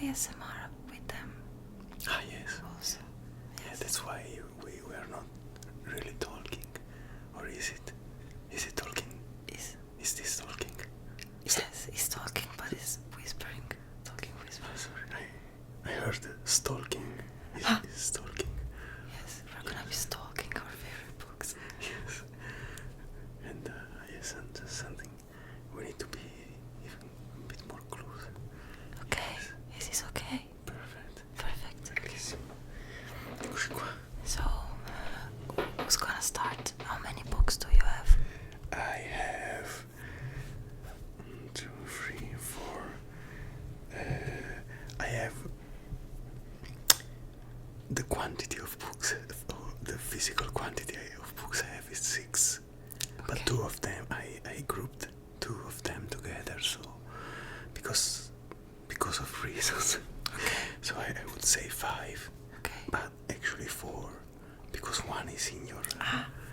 ASMR with them. Ah, yes. Also. Yeah, Yes. that's why we are not really talking. Or is it? Is it talking? Is this talking? Yes, he's talking, but he's whispering. Talking, whispering. Oh, sorry, I heard stalking. Is stalking? Yes, we're gonna be stalking our favorite books. Yes. And yes, and something. We need to be even a bit more close. Okay, is this okay? Perfect. Perfect. Bellissimo. Eccoci qua. So, who's gonna start? How many books do you have? I have 1, 2, 3, 4. I have the quantity of books, the physical quantity of books I have is 6. But Okay. 2 of them, I grouped 2 of them together, so because of reasons. Okay. So I would say 5, Okay. but actually 4, because 1 is in your.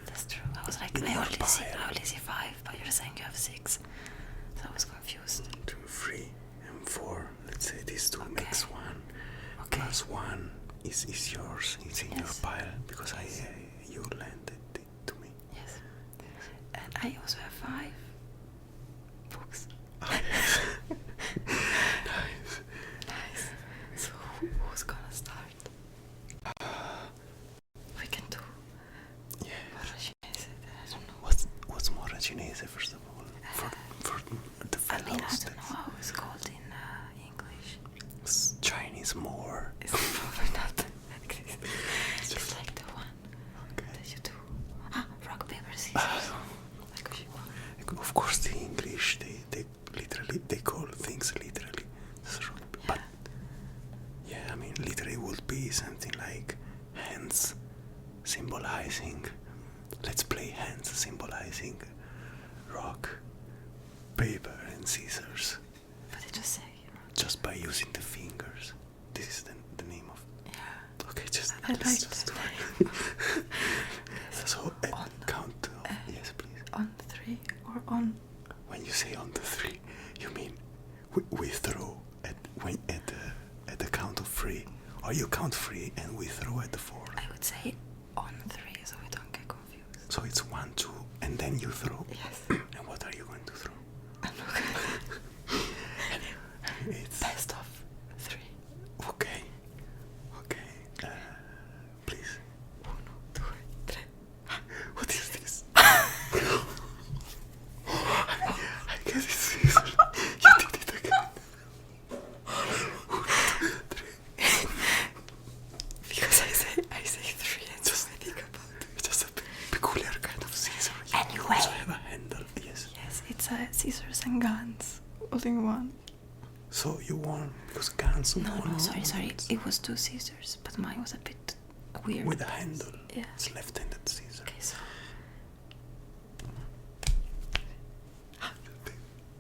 That's true. I was like, In I your only see 5, but you're saying you have 6. So I was confused. 1, 2, 3, and 4. Let's say these 2 Okay. makes 1. Okay. Plus 1 is yours. It's in your Yes. pile because you lent it to me. Yes. And I also have 5 books. Nice. Nice. Nice. So who's gonna start? We can do Yeah. Mora Cinese. I don't know. What's Mora Cinese first of all? For the I fellows. mean, I don't know how it's called in English. It's Chinese more. It's probably not. It's like the one that you do. Rock, paper, scissors. Like Of course, the English they literally they call things literally. But yeah, I mean, literally would be something like hands symbolizing. Let's play hands symbolizing rock, paper, and scissors. But they just say, Just by using the fingers. This is the name of. yeah. Okay, just I let's like just that. do it. So at count of yes, please. On 3 or on? When you say on the 3, you mean we throw at the count of 3, or you count 3 and we throw at the 4. I would say on 3 so we don't get confused. So it's 1, 2, and then you throw. Yes. And what are you going to throw? I'm not gonna. It's Best of 3. okay. Okay. Please. 1, 2, 3. What is this? I guess it's scissors. You did it again. Because I say 3 and just I think about it. It's just a peculiar kind of scissor. You Anyway. also have a handle. Yes. Yes, it's scissors and guns. All in one. So you won because guns No, won. sorry. It was 2 scissors, but mine was a bit weird. With a handle. Yeah. It's left-handed scissor. Okay, so.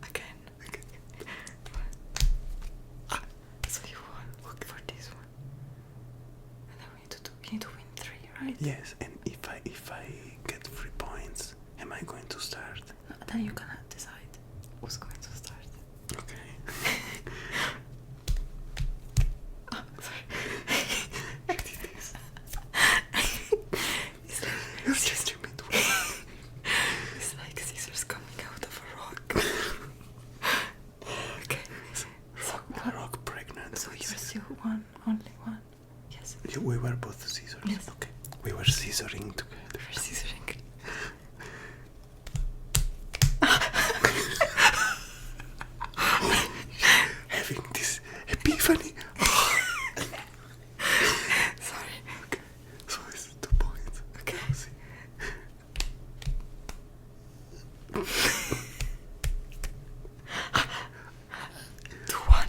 Again. So you won for this one. And then you need to win 3, right? Yes, and if I get 3 points, am I going to start? No, then you're gonna decide who's going to start. Okay. Sorry. I did this. It's like, You're changing me to it's like scissors coming out of a rock. Okay. rock pregnant. So you're still one, only one. Yes. We were both scissors. Yes. Okay. We were scissoring together. We're scissoring. Having this epiphany. Sorry. Okay. So it's 2 points. Okay. See. 2-1.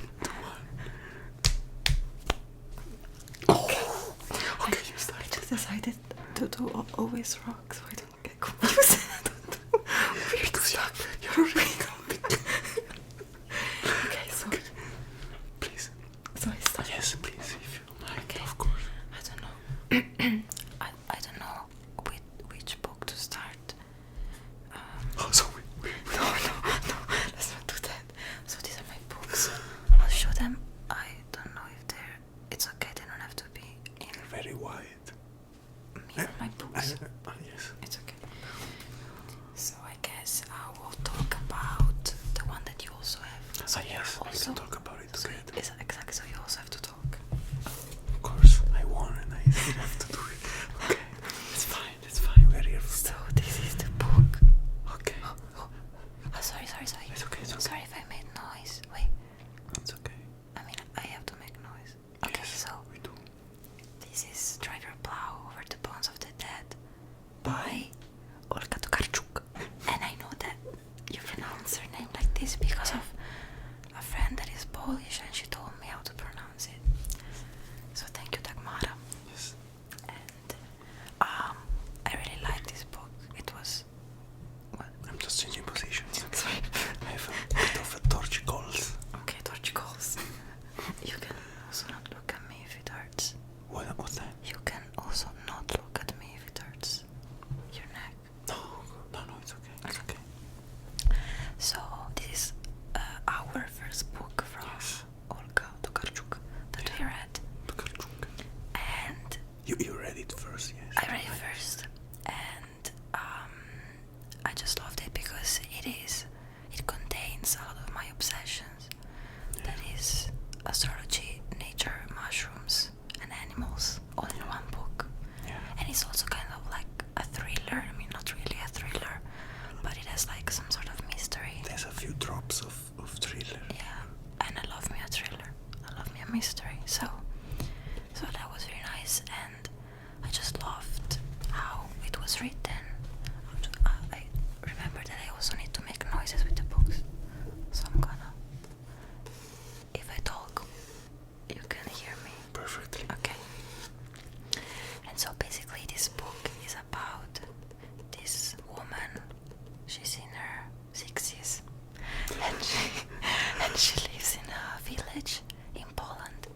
Okay, you start. I just decided to do always rock so I don't get confused. Weird Because stuff. you're already counting. Okay, so Please. I start. Yes, please, if you like. Okay. Of course. I don't know. I don't know which book to start. Oh, so we No, let's not do that. So these are my books. I'll show them. I don't know So yes, we also can talk about it so together. exactly. So you also have to talk. Of course, I won and I still have to do it. Okay, it's fine. We're here for So that. this is the book. Okay. Oh, sorry. It's okay. Sorry if I made noise. Wait. It's okay. I mean, I have to make noise. Okay, Yes, so we do. this is Drive Your Plow Over the Bones of the Dead by Olga Tokarczuk. And I know that you pronounce her name like this because of a friend that is Polish and she told me how to pronounce it. So thank you, Dagmara. Yes. And I really like this book. It was what? I'm just changing positions. Sorry. I have a bit of a torchicles. Okay, torch calls. You can also not look at me if it hurts. What's that? You can also not look at me if it hurts your neck. No, it's okay. It's okay. So this is our first book from Yes. Olga Tokarczuk that we read, Tokarczuk. and You read it first, yes. I read it first, and I just loved it because it contains a lot of my obsessions. That is astrology, nature, mushrooms, and animals, all in one book. Yeah. And it's also kind of like a thriller. I mean, not really a thriller, but it has like some sort of mystery. There's a few drops of thriller. Yeah, and I love me a thriller. I love me a mystery. So that was very nice, and I just loved how it was written. I remember that I also need to make noises with the books, so I'm gonna. If I talk, you can hear me. Perfectly. Okay. And so basically this book is about this woman. She's in her 60s and she lives in a village in Poland,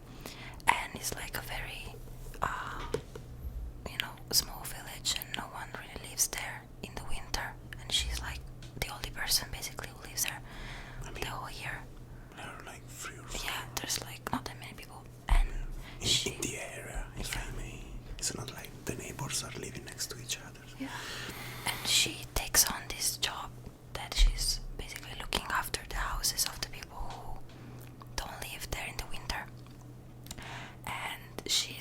and it's like a very small village, and no one really lives there in the winter, and she's like the only person basically who lives there the whole year. There are like 3 or 4. Yeah, there's like not that many people, and In the area, if I may. It's not like the neighbors are living next to each other. yeah, and she takes on this job that she's basically looking after the houses of the people who don't live there in the winter. And she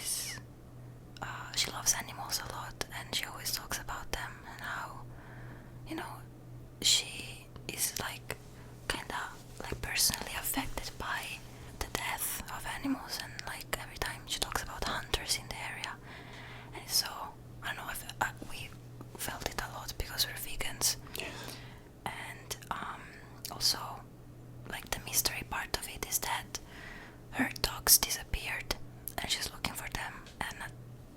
loves animals a lot, and she always talks about them and how, she is like kinda like personally affected by the death of animals, and like every time she talks about hunters in the area, and so I don't know if we felt it a lot because we're vegans. Yes. And also like the mystery part of it is that her dogs disappeared and she's looking for them, and at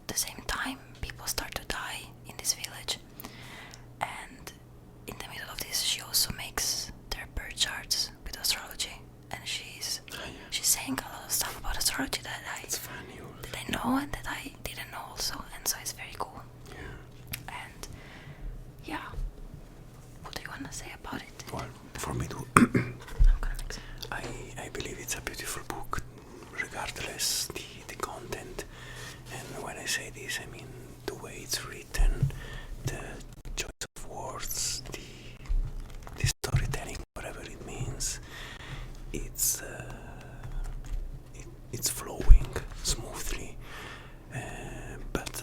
the same time people start to die in this village, and in the middle of this she also makes their birth charts with astrology, and she's saying a lot of stuff about astrology that It's funny. I know and that I didn't know also, and so it's very cool. Yeah. And yeah, what do you want to say about it? Well, for me too. I'm gonna mix it. I believe it's a beautiful book, regardless the content. And when I say this, I mean the way it's written, the choice of words, the storytelling, whatever it means. It's flowing smoothly, but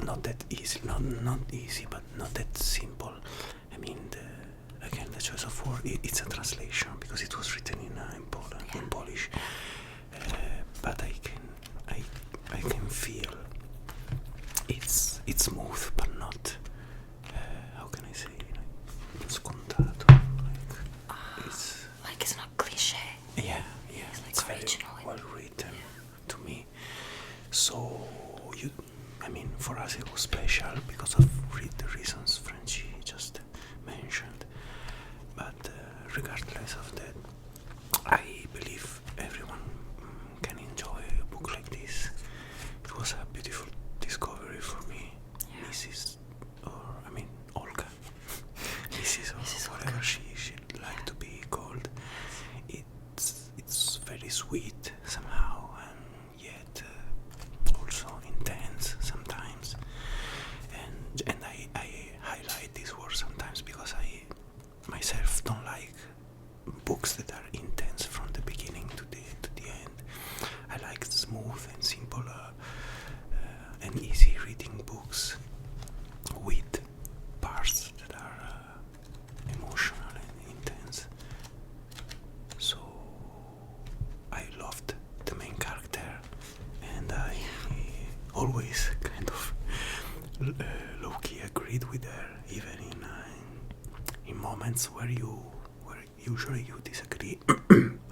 not that easy. Not easy, but not that simple. I mean, the choice of word. It's a translation because it was written in Poland, in Polish. But I can feel it's smooth, but not. How can I say? Scontato. Like it's not cliche. Yeah, It's like it's very original. well written to me. So for us it was special because of the reasons Frenchy just mentioned. But regardless of that, I believe everyone can enjoy a book like this. It was a beautiful discovery for me, Olga, Mrs. or whatever she'd like to be called. It's very sweet somehow, and yet also intense sometimes. And I highlight this word sometimes because I myself don't like books that are intense read with her, even in moments where usually you disagree.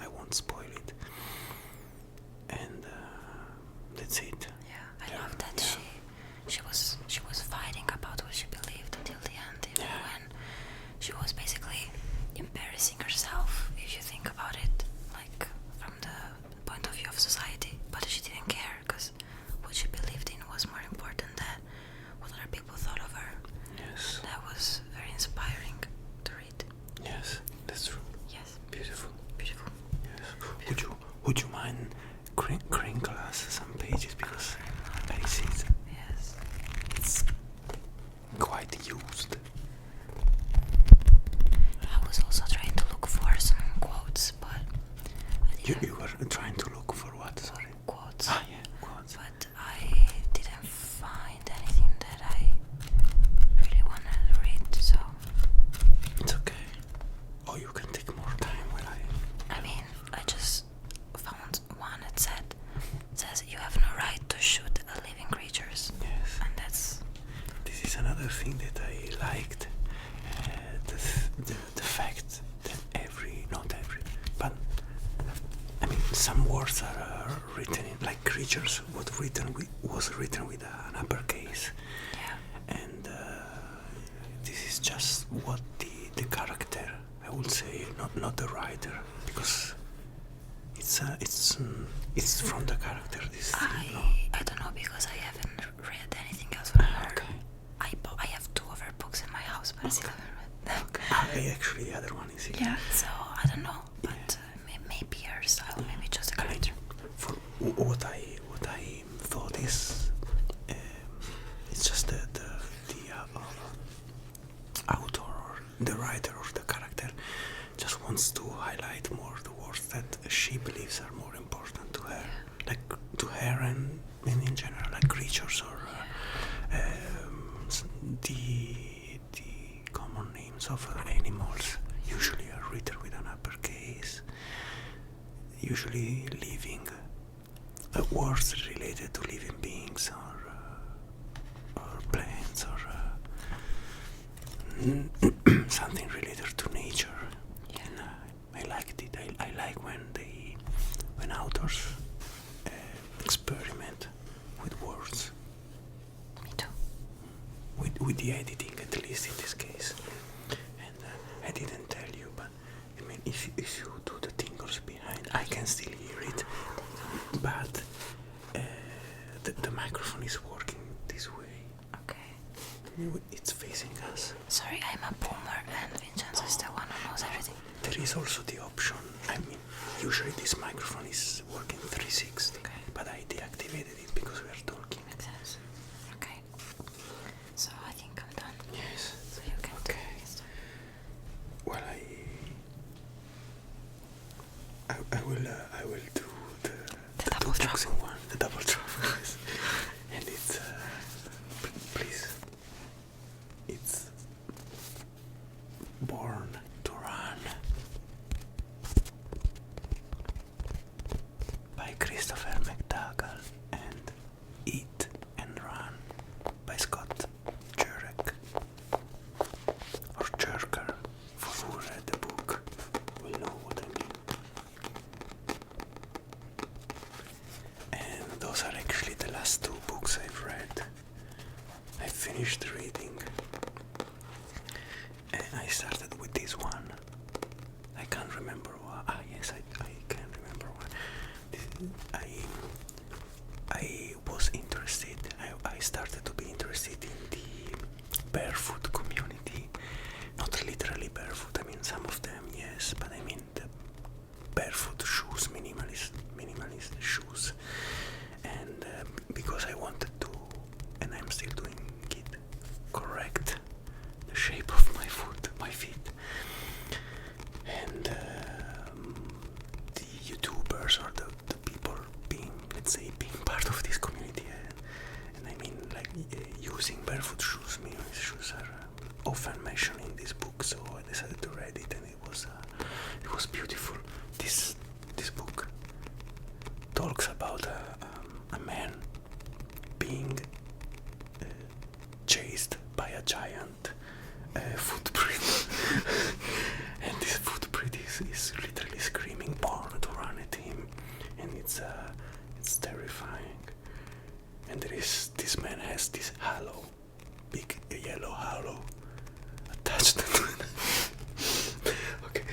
I won't spoil it, and that's it. Yeah, I love that she was fighting about what she believed until the end, even when she was basically embarrassing herself, if you think about it, like from the point of view of society. But she didn't care, because what she believed in was more important than what other people thought of her. Yes. That was very inspiring to read. Yes, that's true. Yes. Beautiful. Beautiful. Yes. Would you mind crinkle us some pages, because I see Yes. it's quite used. I was also trying to look for some quotes, but I You didn't. were trying to look for what? Sorry. Quotes. Ah, yeah, quotes. But I didn't find anything that I really wanted to read, so It's okay. Or you can take more time when I mean, I just found one that says you have no right to shoot living creatures, Yes. and that's This is another thing that I liked. The fact that not every, but I mean, some words are written in, like creatures, was written with an uppercase, yeah, and this is just what the character, I would say, not the writer, because it's from the character. This thing, no? I don't know, because I haven't read anything else from her. Okay. I have 2 of her books in my house, but I still haven't read them. Okay. Actually, the other one is here. Yeah, so I don't know, but maybe her style, maybe just a I mean, character. for what I thought is, it's just the author or the writer or the character just wants to highlight more the words that she believes are more important to her, like to her and in general, like creatures or the common names of animals usually are written with an uppercase. Usually living words related to living beings or plants or something related to nature. Yeah. And I liked it. I like when authors experiment with words, Me too. with the editing, at least in this case. And I didn't tell you, but I mean, if you do the tingles behind, I can still hear it, but the microphone is working this way. Okay. It's facing us. Sorry, I'm a boomer, and Vincenzo is the one who knows everything. There is also the option. I mean, usually this microphone is working 360, Okay. but I deactivated it because we are talking. Makes sense. Okay. So I think I'm done. Yes. So you can Okay. Well, I will do the double two drop. books in one, the double drop, yes. And it's please, it's Born to Run by Christopher McDougall and Eat and Run by Scott Jurek, or Jerker, for who read the book will know what I mean. And those are actually the last 2 books I've read. I finished reading and I started with this one. I can't remember why. Ah, yes, I can remember why. I was interested. I started to be interested in the barefoot community. Not literally barefoot. I mean, some of them, yes, but I mean the barefoot shoes, minimalist shoes. And because I wanted to, and I'm still doing it, correct the shape of my feet. And the YouTubers or the people being, let's say, being part of this community, and I mean, like using barefoot shoes, minimalist shoes are it's terrifying. And this man has this halo, big yellow halo attached to it. Okay,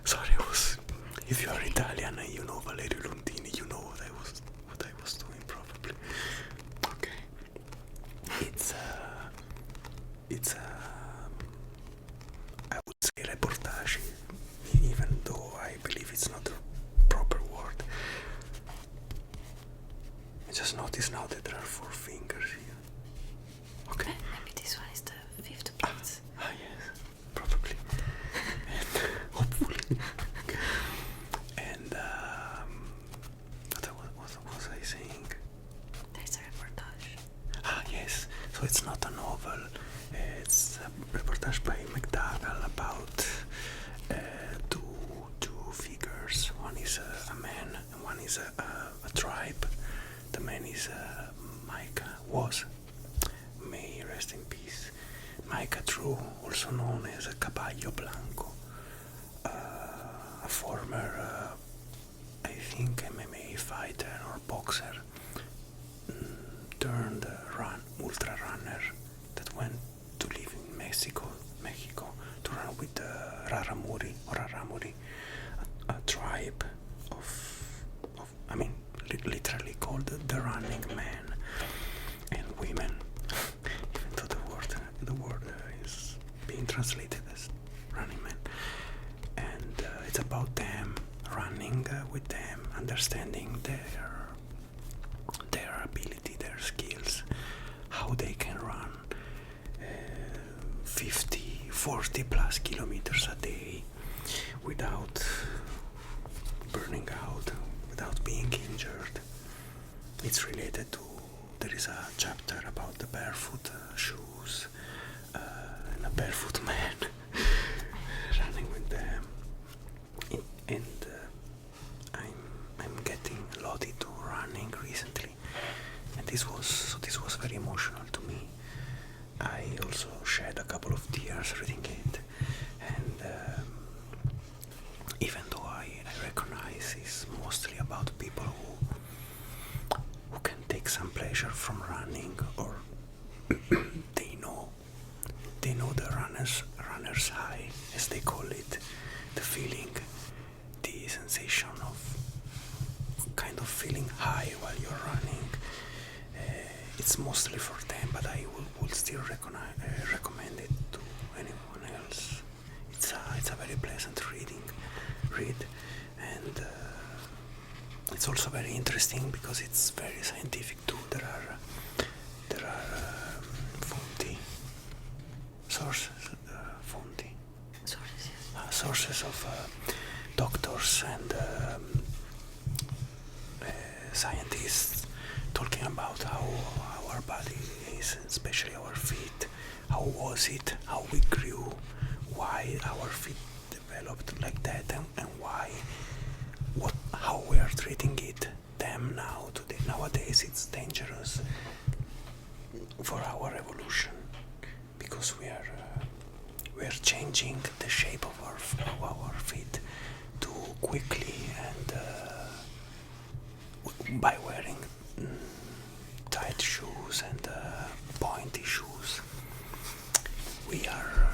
sorry, if you are Italian and you know Valerio Lundini, you know what I was doing probably. Okay, it's I would say reportage, even though I believe it's not the proper word. I just noticed now that there are 4 fingers here. Okay. Maybe this one is the 5th piece. Yes, probably. And hopefully. And what was I saying? There's a reportage. Yes. So it's not a novel. It's a reportage by McDougall about two figures. One is a man and one is a tribe. The man is Micah, may rest in peace, Micah True, also known as a Caballo Blanco, a former, I think, MMA fighter or boxer turned ultra runner that went to live in Mexico to run with the Raramuri, a tribe of literally called the Running Man, and women, even though the word is being translated as Running Man, and it's about them running with them, understanding their ability, their skills, how they can run 50, 40 plus kilometers a day without burning out, without being injured. It's related to, there is a chapter about the barefoot shoes and a barefoot man running with them. And I'm getting a lot into running recently, and this was very emotional to me. I also shed a couple of tears reading it, and even though I recognize it's mostly about people who can take some pleasure from running, or they know the runner's high, as they call it, the feeling, the sensation of kind of feeling high while you're running. It's mostly for them, but I will still recommend it to anyone else. It's a very pleasant read, and it's also very interesting because it's very scientific too. There are fonti, sources, sources of doctors and scientists talking about how our body is, especially our feet. How was it? How we grew? Why our feet developed like that, and why? How we are treating them now today. Nowadays, it's dangerous for our evolution because we are changing the shape of our feet too quickly, and by wearing tight shoes and pointy shoes, we are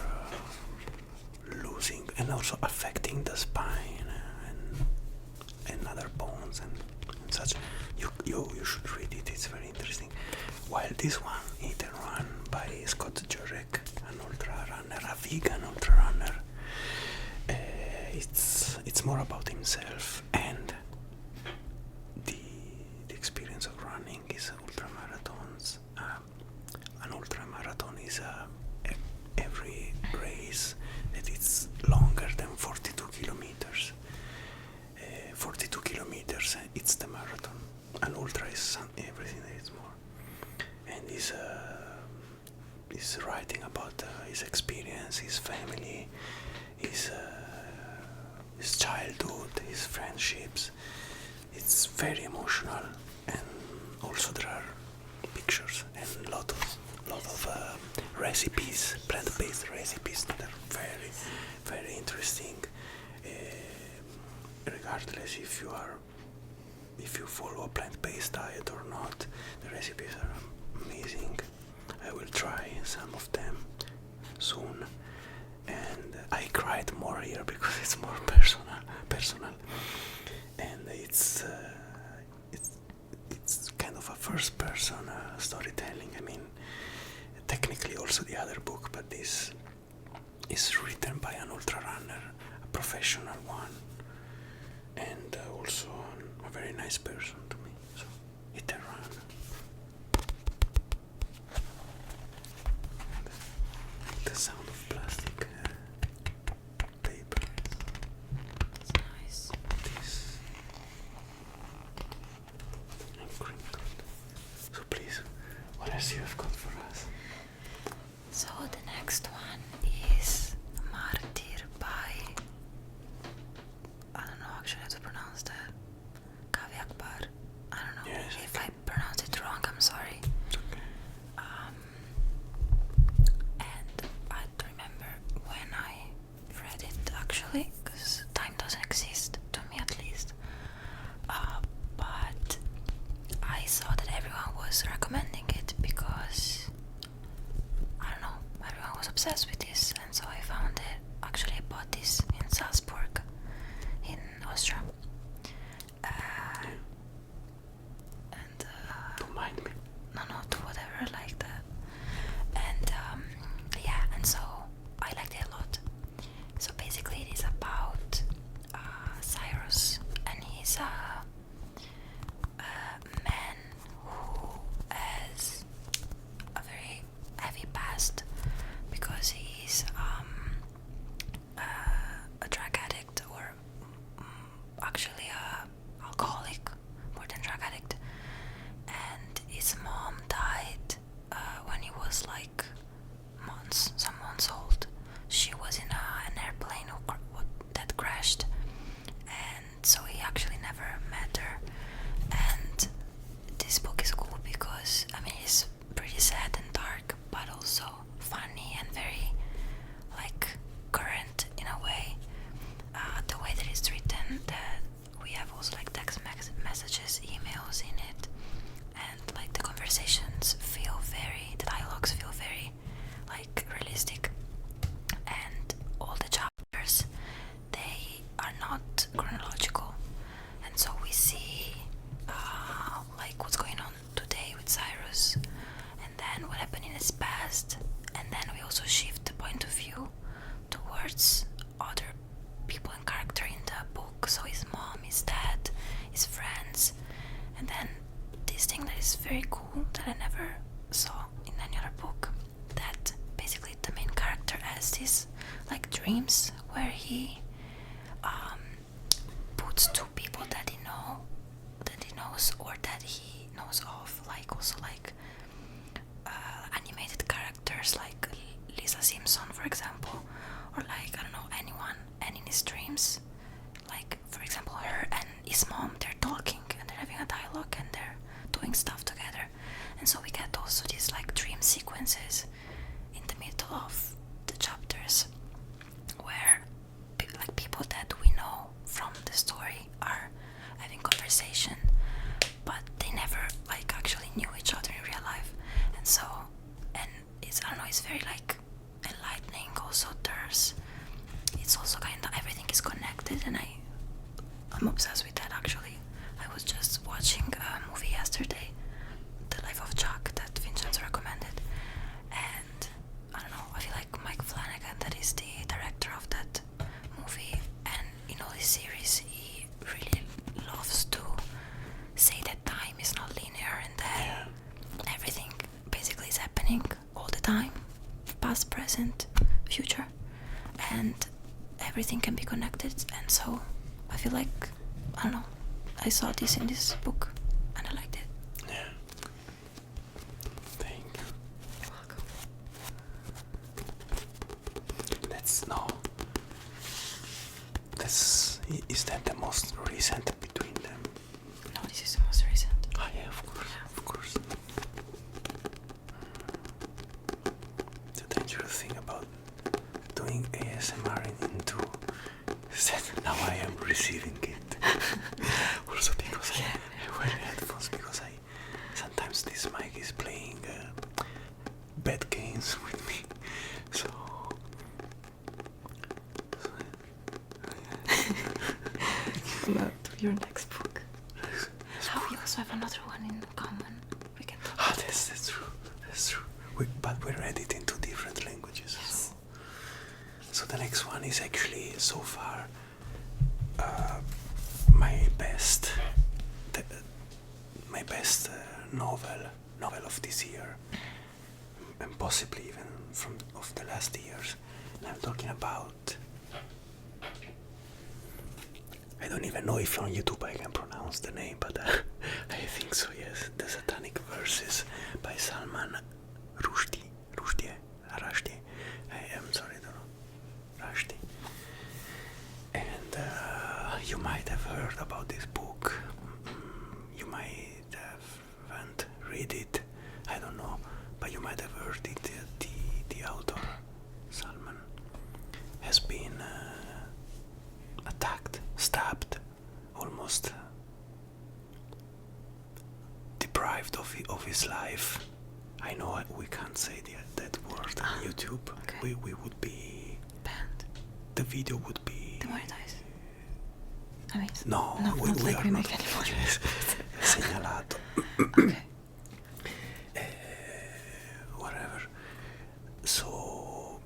losing and also affecting the spine and other bones and such. You should read it. It's very interesting. While this one, Eat and Run by Scott Jurek, an ultra runner, a vegan ultra runner, it's more about himself, and the experience of running is ultra marathons. An ultra marathon is every race that it's longer than 42 kilometers. 42 kilometers, it's the marathon. An ultra is everything that is more. And he's writing about his experience, his family, his childhood, his friendships. It's very emotional, and also there are pictures and lot of recipes, plant-based recipes that are very, very interesting. Regardless if you are if you follow a plant-based diet or not. The recipes are amazing. I will try some of them soon. And I cried more here because it's more personal, and it's kind of a first-person storytelling. I mean, technically also the other book, but this is written by an ultra runner, a professional one, and also a very nice person to me. So hit and run. The sound of plastic paper. It's nice. This and crinkled. So please, what else you have got for us? So the next one is Martyr by, I don't know actually how to pronounce that, Kavi Akbar. I don't know. Yes, if I pronounce it wrong, I'm sorry. It's okay. And I don't remember when I read it actually, because time doesn't exist, to me at least. But I saw that everyone was recommending it because, I don't know, everyone was obsessed with this, and so I found it. Actually, I bought this in Salzburg, in Austria. And Don't mind me. no, do whatever like that. And yeah, and so I liked it a lot. So basically, it is about Cyrus, and he's a man who has a very heavy past because he's a drug addict, or actually a alcoholic more than drug addict. And his mom died when he was like some months old. She was in an airplane that crashed, and so he actually never met her. And this book is cool because, I mean, it's pretty sad and dark, but also funny and very like current in a way. The way that it's written, that we have also like text messages, emails in it, and like the conversations the dialogues feel very like realistic, and all the chapters, they are not chronological, and so we see like what's going on today with Cyrus, and then what happened in his past, and then we also shift the point of view towards other people and character in the book. So his mom, his dad, his friends, and then this thing that is very cool that I never saw in any other book, that basically the main character has these like dreams where he puts two people that he knows or that he knows of, like also like animated characters like Lisa Simpson, for example, or like, I don't know, anyone. And in his dreams, like for example her and his mom, they're talking and they're having a dialogue and they're doing stuff together. And so we get also these like dream sequences in the middle of the chapters where like people that we know from the story are having conversation, but they never like actually knew each other in real life. And so, and it's, I don't know, it's very like enlightening. Also it's also kind of, everything is connected, and I'm obsessed with that actually. I was just watching a movie yesterday, The Life of Chuck, that Vincenzo recommended, and I don't know, I feel like Mike Flanagan, that is the director of that movie, and in all his series he really loves to say that time is not linear, and that everything basically is happening all the time, past, present, future, and everything can be connected. And so I feel like, I don't know, I saw this in this book and I liked it. Yeah. Thank you. You're welcome. Let's know. Is that the most recent between them? No, this is the most recent. Ah, yeah, of course, of course. The dangerous thing about doing ASMR into is that now I am receiving it. Also because your next book. We also have another one in common. We can talk. Ah, that's true. That's true. But we read it in two different languages. Yes. So the next one is actually so far my best novel of this year, and possibly even from of the last years. And I'm talking about, I don't even know if on YouTube I can pronounce the name, but I think so, yes. The Satanic Verses by Salman Rushdie. I am sorry, I don't know. Rushdie. And you might have heard about this book. You might haven't read it. I don't know, but you might have heard it. The author, Salman, has been attacked, stabbed, almost deprived of his life. I know we can't say that word on YouTube. Okay. We would be banned. The video would be Demonetized. I mean, no, not we like are we not. make anymore. Yes, segnalato. Okay. Whatever. So,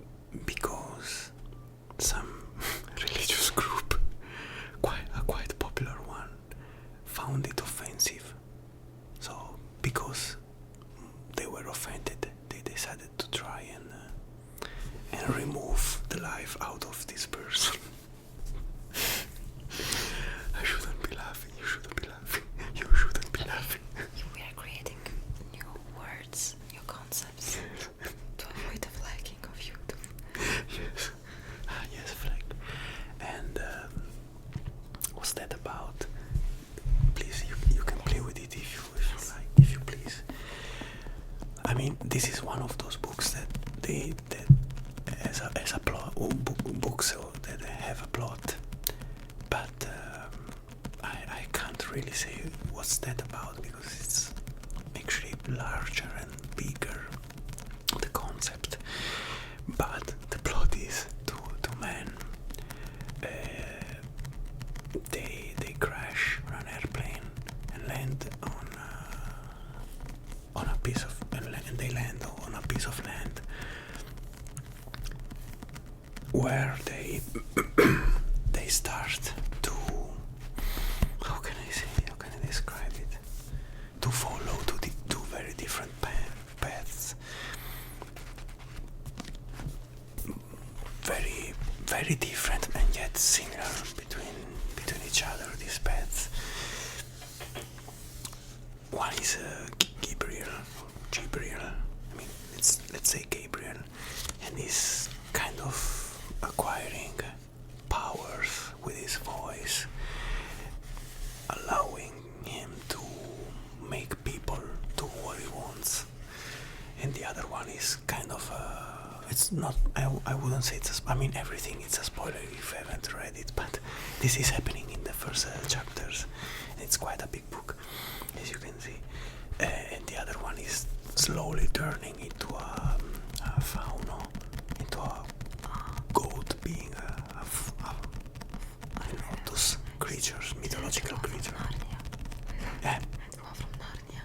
because some religious group, a quite popular one, found it offensive. So, because they were offended, they decided to try and remove the life out of this person. I shouldn't be laughing. You shouldn't be laughing. You shouldn't be laughing. We are creating new words, new concepts to avoid the flagging of YouTube. Yes. Yes, flag. And what's that about? Please, you can play with it if you like, if you please. I mean, this is one of those books that as a plot, books that have a plot, but I can't really say what's that about, because it's actually larger and bigger, the concept. But the plot is two men. They crash on an airplane and land on a piece of and they land on a piece of land where they start to, how can I describe it, to follow two very different paths, very very different and yet similar between each other, these paths. One is Gabriel, I mean, let's say Gabriel, and he's kind of acquiring powers with his voice, allowing him to make people do what he wants. And the other one is kind of it's not, I wouldn't say it's I mean, everything, it's a spoiler if you haven't read it, but this is happening in the first chapters, and it's quite a big book, as you can see. And the other one is slowly turning into a fauno, into a goat, being I don't know, those creatures, mythological creatures. Yeah. The one from Narnia.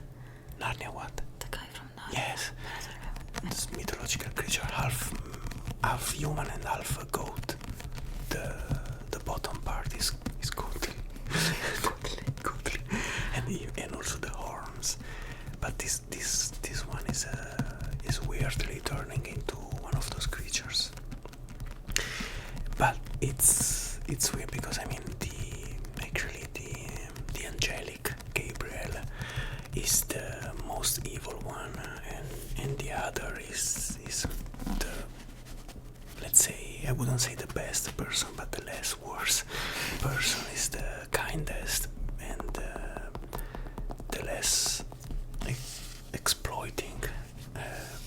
Narnia what? The guy from Narnia. Yes. This mythological creature, half human and half a goat. The bottom part is goatly. Goatly. And also the horns. But this one is weirdly turning into one of those creatures. But it's weird because, I mean, the angelic Gabriel is the most evil one, and the other is the, let's say, I wouldn't say the best person, but the less worse person, is the kindest and the less exploiting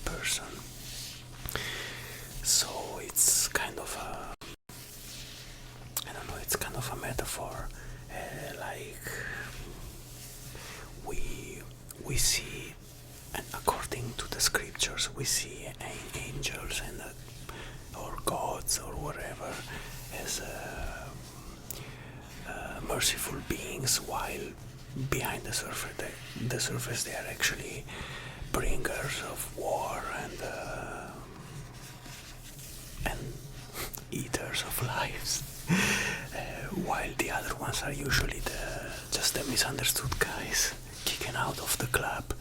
person. So it's kind of it's kind of a metaphor, like we see, and according to the scriptures, we see angels and or gods or whatever as merciful beings, while behind the surface they are actually bringers of war and eaters of lives. While the other ones are usually just the misunderstood guys kicking out of the club.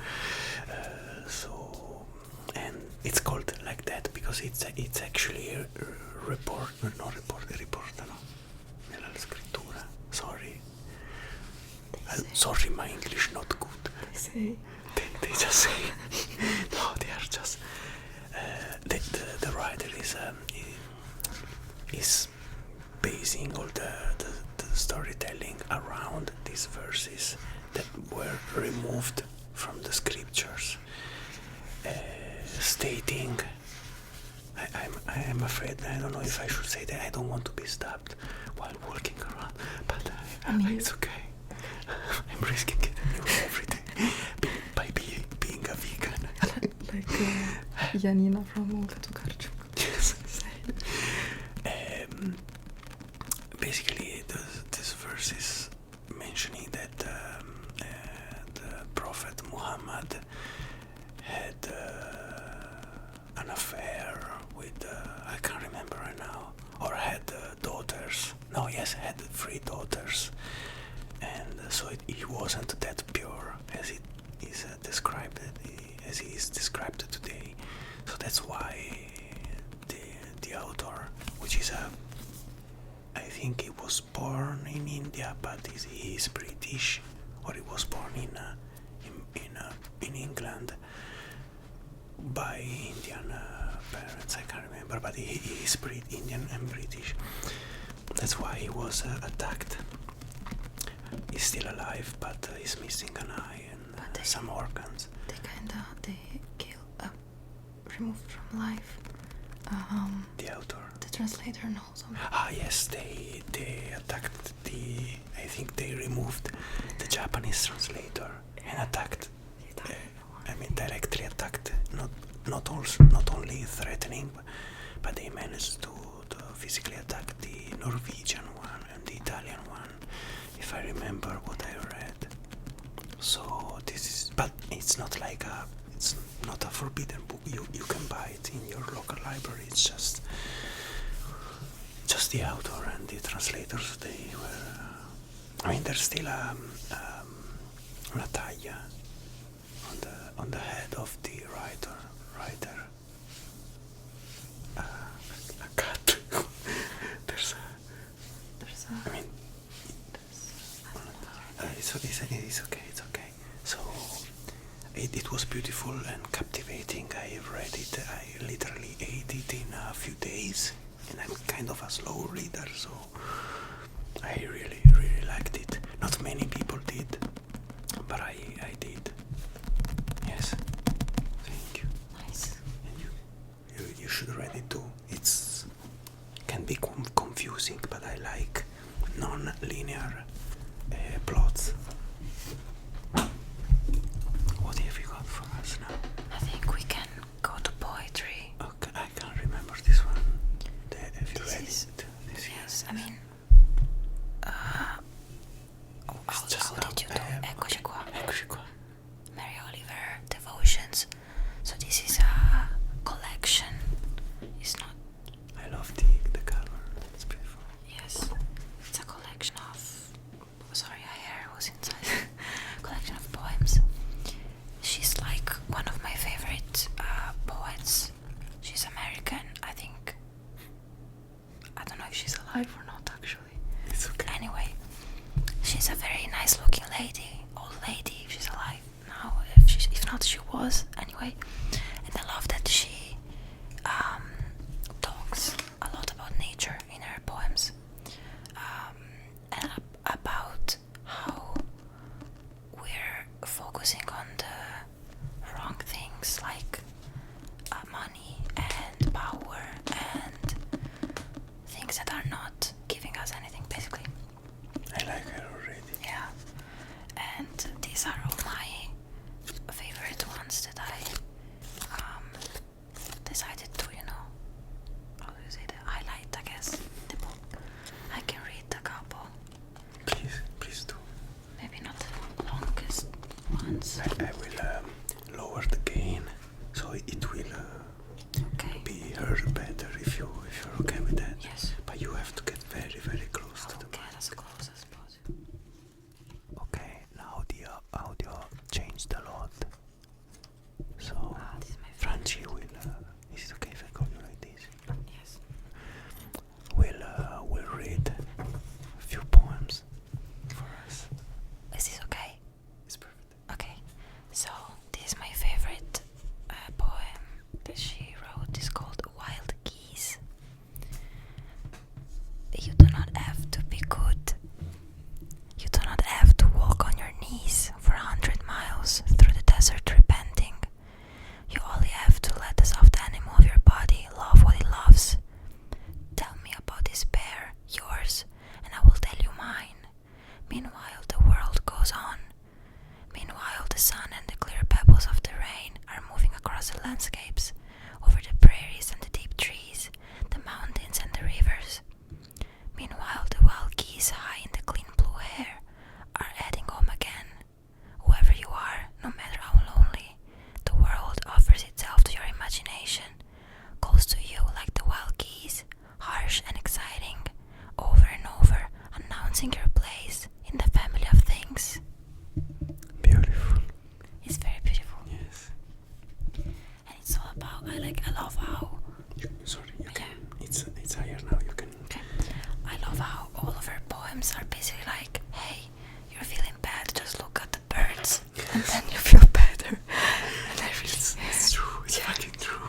And it's called like that because it's actually a report, no, nella scrittura. Sorry. Sorry, my English not good. They just say. No, they are just. The writer is basing all the storytelling around these verses that were removed from the scriptures, stating. I am afraid, I don't know if I should say that, I don't want to be stabbed while walking around, but it's okay. I'm risking it every day by being a vegan. Like Janina from Olga Tokarczuk. Yes. Basically, this verse is mentioning that the Prophet Muhammad had an affair with, I can't remember right now, or had daughters. No, yes, had 3 daughters, and so he wasn't that pure as it is described, as he is described today. So that's why the author, which is I think he was born in India, but he is British, or he was born in England by Indian parents. I can't remember, but he is Indian and British. That's why he was attacked. He's still alive, but he's missing an eye and some organs. They removed from life. The author. The translator knows. Yes, they attacked I think they removed the Japanese translator and attacked. Directly attacked. Not only threatening, but they managed to physically attack the Norwegian one and the Italian one, if I remember what I read. So but it's not it's not a forbidden book. You can buy it in your local library. It's just the author and the translators. They were. There's still una taglia on the head of the writer. A cat. There's it's okay. So it was beautiful and captivating. I read it. I literally ate it in a few days, and I'm kind of a slow reader, so I really liked it. Not many people did, but I did. Yes. Thank you. Nice. And you should read it too. It's can be confusing, but I like non-linear plots. What have you got for us now? I think we can go to poetry. Okay, I can't remember this one. Have you read it? Yes, I mean, how did you do? Eccoci qua. Mary Oliver Devotions. So this is a collection. It's not. I love the cover. It's beautiful. Yes, it's a collection of. Sorry, her hair was inside. Collection of poems. She's like one of my favorite poets. She's American, I think. I don't know if she's alive or not, actually. It's okay. Anyway, she's a very nice looking lady, old lady, if she's alive now. If not, she was anyway. And I love that she talks a lot about nature in her poems, and about how we're focusing on the wrong things like money and power and things that are not giving us anything, basically. I like her already. Yeah, and these are all my favorite ones that I sounds. I will lower the gain, so it will Okay. be heard better if you're okay with that. Yes. But you have to get very, very close to the Okay, mic. as close as possible. Okay, now the audio changed a lot. So, Ah, this is my Franci will. Is it okay if I call you like this? Yes. Will read a few poems for us. Is this okay? It's perfect. Okay. So this is my favorite poem that she wrote. It's called Wild Geese. You do not have to be good. You do not have to walk on your knees for 100 miles through the desert repenting. You only have to let the soft animal of your body love what it loves. Tell me about this bear, yours, and I will tell you mine. Meanwhile, the world goes on. Meanwhile, the sun and the clear pebbles of the rain are moving across the landscapes, over the prairies and the deep trees, the mountains and the rivers. Meanwhile, the wild geese high in the clean blue air are heading home again. Whoever you are, no matter how lonely, the world offers itself to your imagination, calls to you like the wild geese, harsh and exciting, over and over, announcing your place in the family of things. Beautiful. It's very beautiful, Yes. and it's all about. I love how. Sorry, you can. It's higher now. You can. Okay, I love how all of her poems are basically like, hey, you're feeling bad, just look at the birds, and then you feel better. And I really, It's true. It's fucking true.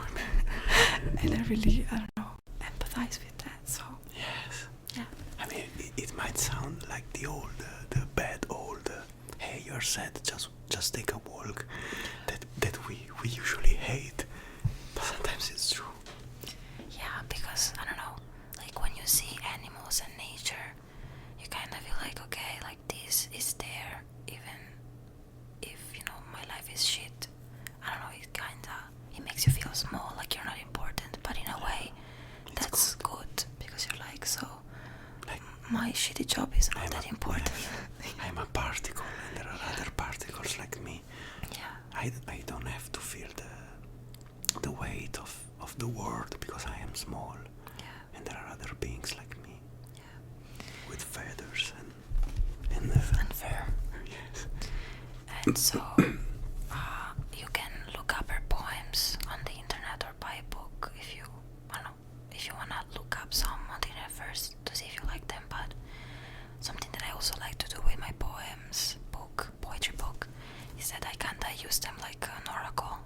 And I really, I don't know, empathize with that. So Yes. yeah. I mean, it might sound like the old, the bad old. Hey, you're sad. Just take a walk. That we usually hate. But sometimes it's true. Yeah, because I don't know, like when you see animals and nature, you kind of feel like, okay, like this is there, even if my life is shit. I don't know, it makes you feel small, like you're not important, but in a way, It's that's good because you're like, so Like my shitty job is not I'm that a- important. I'm a particle, and there are other particles like me. Yeah, I don't have to feel the weight of the world because I am small, yeah, and there are other beings like me yeah. with feathers and Unfair. yes. And so you can look up her poems on the internet or buy a book if you wanna look up some on the internet first to see if you like them. But something that I also like to do with my poetry book, is that I kinda use them like an oracle.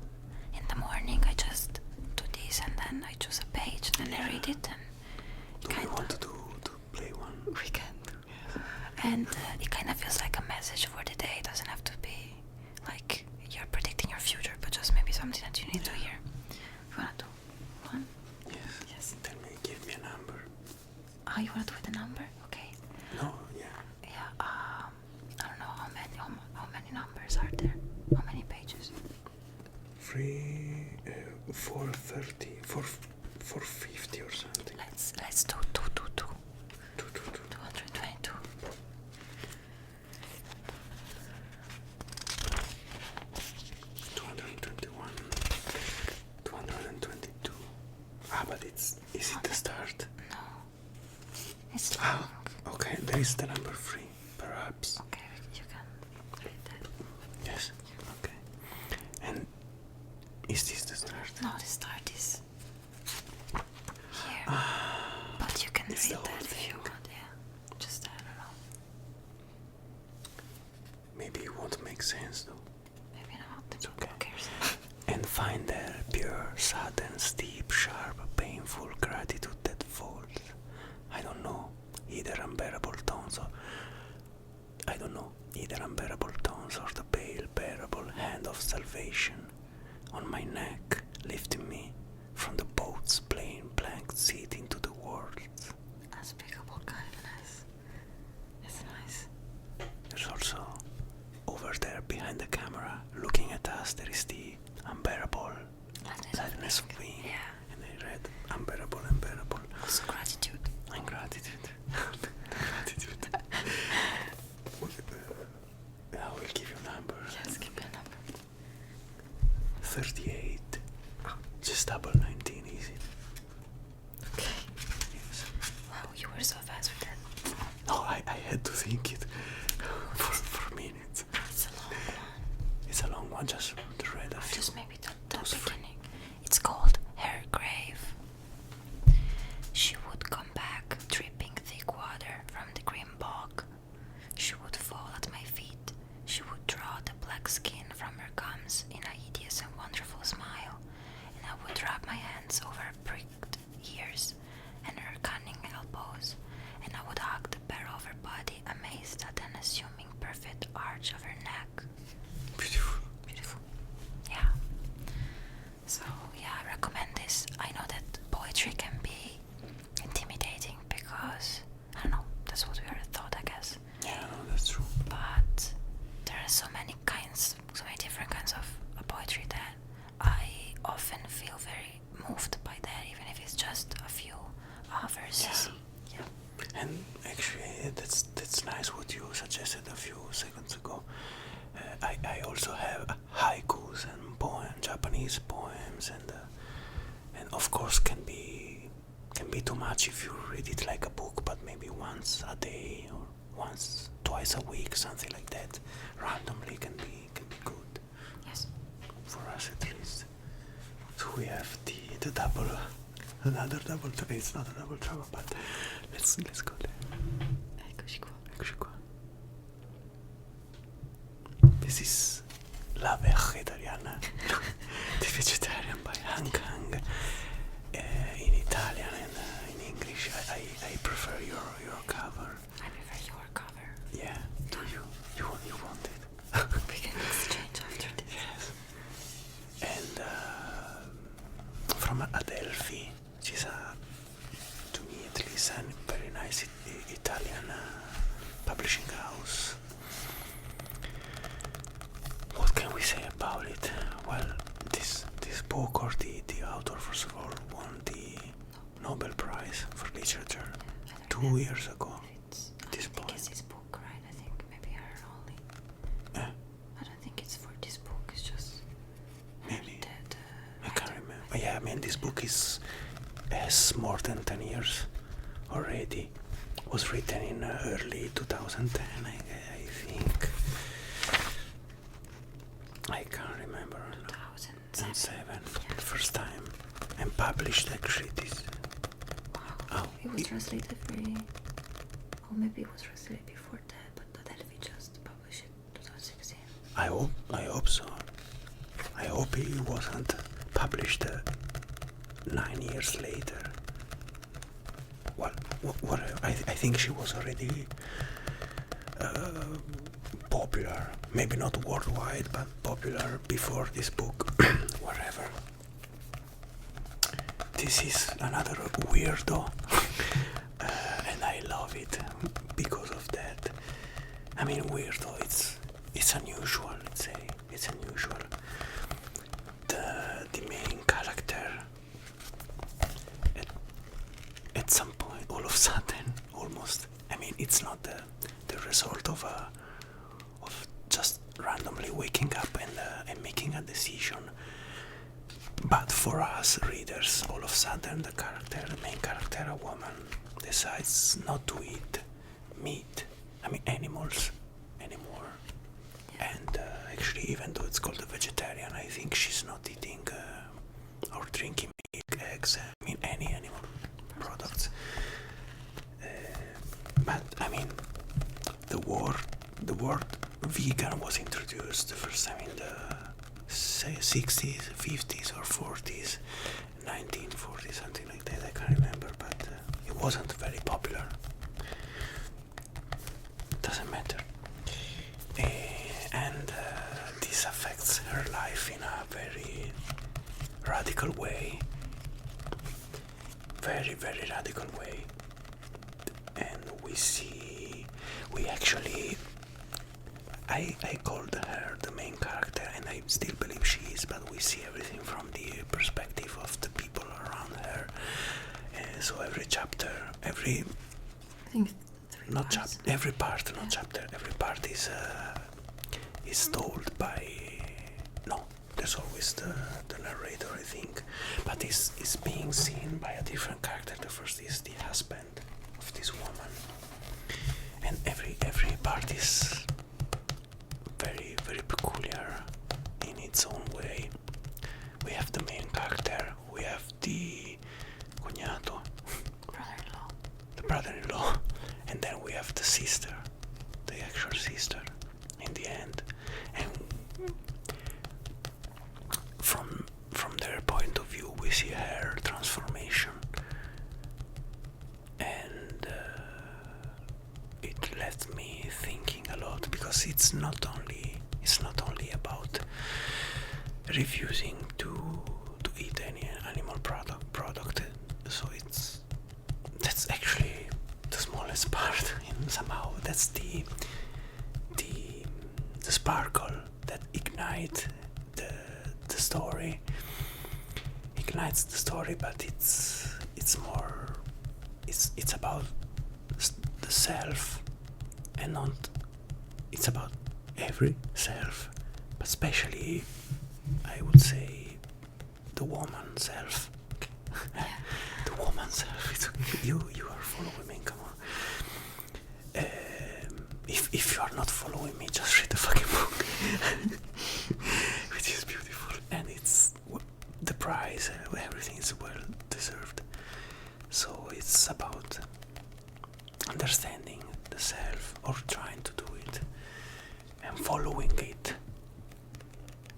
In the morning I just do this and then I choose a page and I read it and Do you kinda want to play one? we can do. and it kind of feels like a message for the day. It doesn't have to be like you're predicting your future, but just maybe something that you need to hear. You wanna do one? Yes. Yes. Tell me, give me a number. You wanna do with the number? Okay. No, yeah. Yeah. I don't know how many numbers are there. How many pages? 430, 450 or something. Let's do 222. 222. 221, 222. But is it the start? No. It's long. Okay, there is the number 3, perhaps. Okay, you can read that. Yes. Okay. And is this the start? No, the start is here. But you can It's read the that whole if you thing. want, yeah. Just, I don't know. Maybe it won't make sense though. Maybe not. It's okay. Who cares? And find there pure, sudden, steep, sharp, painful gratitude that falls. I don't know, either unbearable tones or the pale, bearable hand of salvation on my neck, lifting me from the boat's plain blank seat into the world. Unspeakable kindness. It's nice. There's also, over there behind the camera, looking at us, there is the unbearable sadness of being. Yeah. And I read unbearable. Also gratitude. And gratitude. Gratitude. I will give you a number. Yes, give me a number. 38. Oh. Just double 19, easy. Okay. Yes. Wow, you were so fast with that. No, I had to think it for minutes. It's a long one. It's a long one, just to read a few. Just maybe the those three. beginning. It's called Her Grave. She would come back, dripping thick water from the green bog. She would fall at my feet. She would draw the black skin from her gums in a hideous and wonderful smile, and I would wrap my hands over her pricked ears and her cunning elbows, and I would hug the barrel of her body, amazed at an assuming perfect arch of her neck. Beautiful. Beautiful. Yeah. So, yeah, I recommend this. I know that poetry can be intimidating because, I don't know, that's what we already thought, I guess. Yeah, no, that's true. But there are so many different kinds of poetry that I often feel very moved by that, even if it's just a few verses. Yeah. And actually, that's nice what you suggested a few seconds ago. I also have haikus and Japanese poems, and of course can be too much if you read it like a book, but maybe once a day or twice a week, something like that, randomly can be good. Yes. For us at least. So we have the double, another double trouble. It's not a double trouble, but let's go there. Eccoci qua. Eccoci qua. This is La Vegetariana, The Vegetarian by Han Kang, in Italian and in English. I prefer your cover. I prefer your cover. Yeah. Do you want it? We can exchange after this. Yes. And from Adelphi, which is to me at least, a very nice Italian publishing house. What can we say about it? Well, this book, or the author, first of all, won the Nobel Prize for Literature 2 years ago. This I book. think it's this book, right? I think maybe her only. Yeah, I don't think it's for this book. It's just maybe. the I can't remember. Yeah, I mean, this book has more than 10 years already. Was written in early 2010, I think. I can't remember. 2007, the first time, and published actually this. Wow. Oh, It was translated very. Or maybe it was translated before that, but Adelphi just published it 2016. I hope so. I hope it wasn't published 9 years later. Well, whatever. I think she was already popular. Maybe not worldwide, but popular before this book. Whatever. This is another weirdo, and I love it because of that. I mean, weirdo. It's unusual. Let's say it's unusual. The main character at some point, all of a sudden, almost. I mean, it's not the result of just randomly waking up and making a decision. But for us readers, all of a sudden the main character, a woman, decides not to eat meat. I mean, animals anymore. And actually, even though it's called a vegetarian, I think she's not eating or drinking milk, eggs. I mean, any animal products. But I mean, the word vegan was introduced the first time in the 60s, 50s, or 40s, 1940s, something like that. I can't remember, but it wasn't very popular. Doesn't matter. And this affects her life in a very radical way. Very, very radical way. And we actually, I called her the main character, and I still believe she is, but we see everything from the perspective of the people around her. So every chapter, I think 3 not parts. every part, not chapter, every part is told by, no, there's always the narrator, I think, but is being seen by a different character. The first is the husband of this woman, and every part is very, very peculiar in its own way. We have the main character, we have the cognato, Brother-in-law. the brother-in-law, and then we have the sister, the actual sister, in the end. And from their point of view, we see her transformation, and it left me thinking a lot, because it's not only about refusing to eat any animal product. So that's actually the smallest part, and somehow that's the sparkle that ignites the story, but it's more, it's about the self, and not, it's about every self, but especially, I would say, the woman self. The woman self. You are following me, come on. If you are not following me, just read the fucking book. Which is beautiful, and it's the prize, everything is well deserved. So it's about understanding the self, or trying to do it, and following it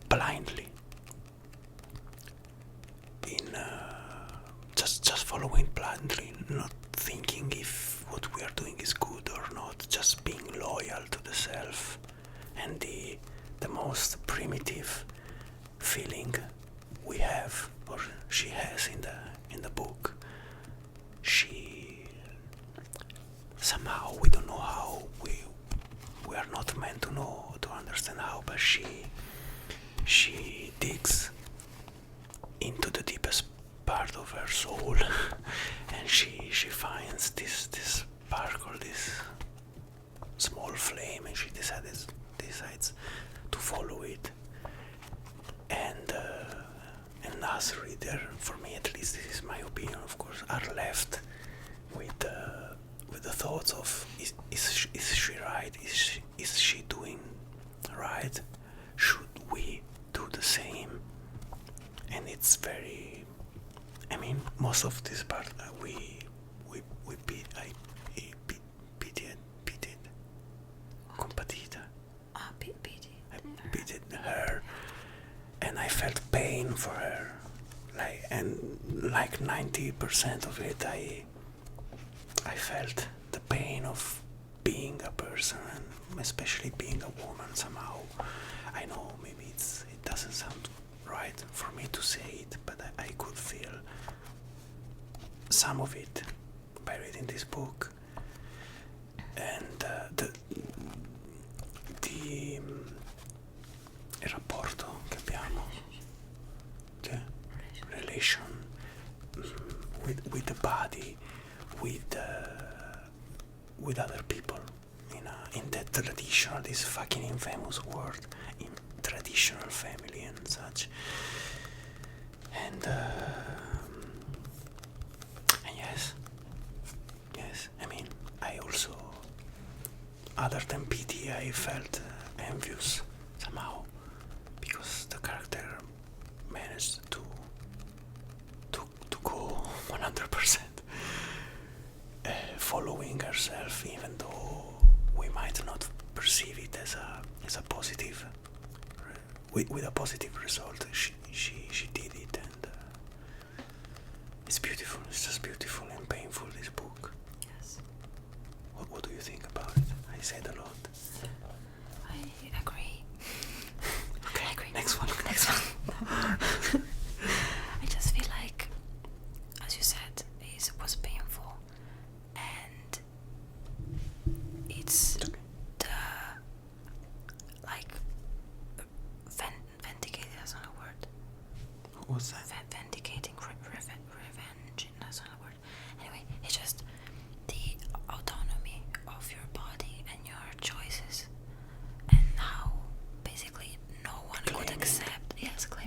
blindly. Just following blindly, not thinking if what we are doing is good or not, just being loyal to the self. And the most primitive feeling we have, or she has in the book, she somehow, we don't know how, we are not meant to know, to understand how, but she digs into the deepest part of her soul, and she finds this sparkle, this small flame, and she decides to follow it. And us reader, for me at least, this is my opinion, of course, are left with the thoughts of, is she right? Is she doing right? Should we do the same? And it's very, I mean, most of this part compatita. Pity. I pitied her, and I felt pain for her, like 90% of it, I felt the pain of being a person, and especially being a woman somehow. I know maybe it doesn't sound right for me to say it, but I could feel some of it by reading this book. And il rapporto che abbiamo, the relation with the body, with other people, in that traditional, this fucking infamous word, in traditional family and such. And yes, I mean, I also, other than pity, I felt envious somehow, because the character managed to go 100%, following herself, even though we might not perceive it as a positive, with a positive result. She did it, and it's beautiful. It's just beautiful and painful, this book. Yes. What do you think about it? I said a lot. I agree. Okay, I agree. next one. I just feel like, as you said, it was painful, and it's Okay. vindicated, that's not a word. What's that? Vindicating revenge, that's not a word. Anyway, it's just the autonomy of your body and your choices, and how basically no one would Claiming. accept, yes, claiming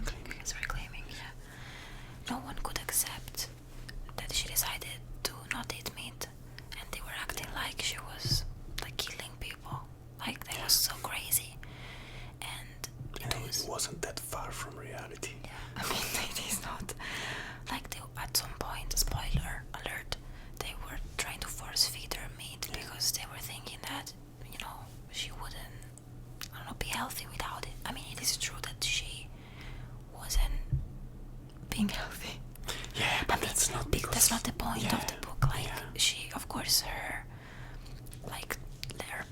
wasn't that far from reality. I mean, it is not. Like, at some point, spoiler alert, they were trying to force feed her meat because they were thinking that, you know, she wouldn't, I don't know, be healthy without it. I mean, it is true that she wasn't being healthy. Yeah, but that's not because... That's not the point of the book. Like, yeah. she, of course, her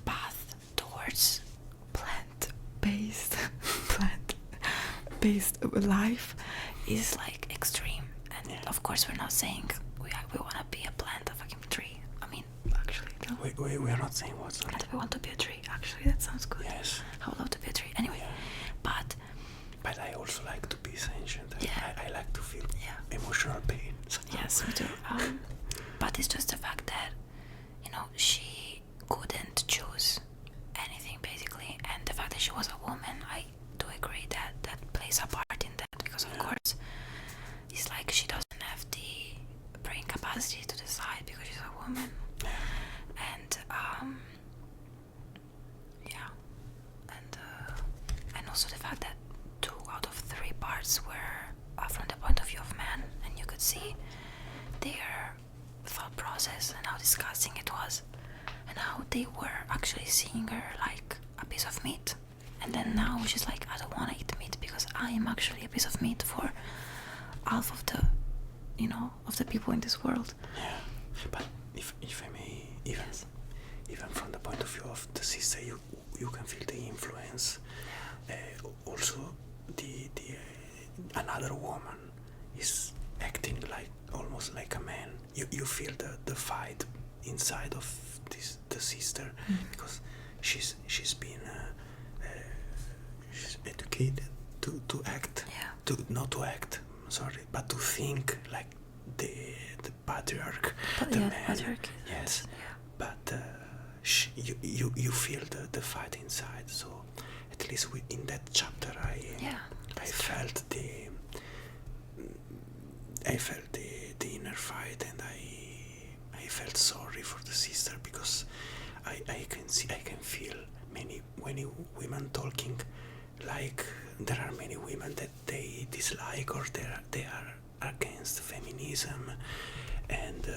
path towards plant-based life is like extreme. And of course, we're not saying we want to be a plant, a fucking tree. I mean, actually, no. We are not saying what's not. We want to be a tree. Actually, that sounds good. Yes. I would love to be a tree. Anyway, but I also like to be sentient. Yeah. I like to feel emotional pain. Yes, me too. But it's just the fact that, you know, she couldn't choose anything basically, and the fact that she was a woman, I do agree that that plays a part in that, because of course it's like she doesn't have the brain capacity to decide because she's a woman. And and also the fact that 2 out of 3 parts were from the point of view of men, and you could see their thought process and how disgusting it was, and how they were actually seeing her like a piece of meat. And then now she's like, I don't want to eat meat because I am actually a piece of meat for half of the, you know, of the people in this world. Yeah, but if I may, even from the point of view of the sister, you can feel the influence. Also, the another woman is acting like almost like a man. You feel the fight inside of the sister, because she's been she's educated to act, not to act, sorry, but to think like the patriarch, the man. Patriarch. Yes, but you feel the fight inside. So at least in that chapter, I felt the inner fight, and I felt sorry for the sister, because I can feel many women talking like there are many women that they dislike, or they are against feminism, and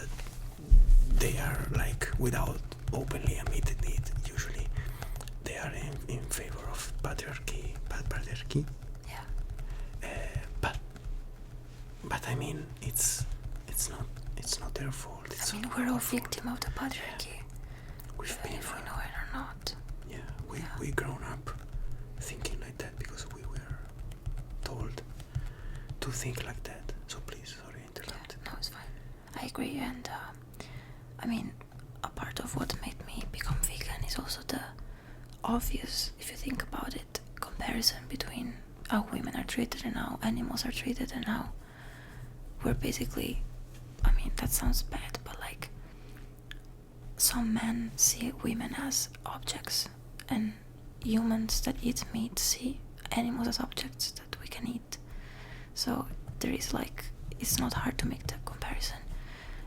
they are like, without openly admitting it, usually they are in favor of patriarchy. But I mean, it's not their fault. It's we're all victim of the patriarchy. We've even been, if we know it or not. We grown up thinking like that because we were told to think like that. So please, sorry, interrupt. No, it's fine. I agree, and I mean, a part of what made me become vegan is also the obvious, if you think about it, comparison between how women are treated and how animals are treated, and how we're basically, I mean, that sounds bad, but like, some men see women as objects, and humans that eat meat see animals as objects that we can eat. So there is like, it's not hard to make the comparison.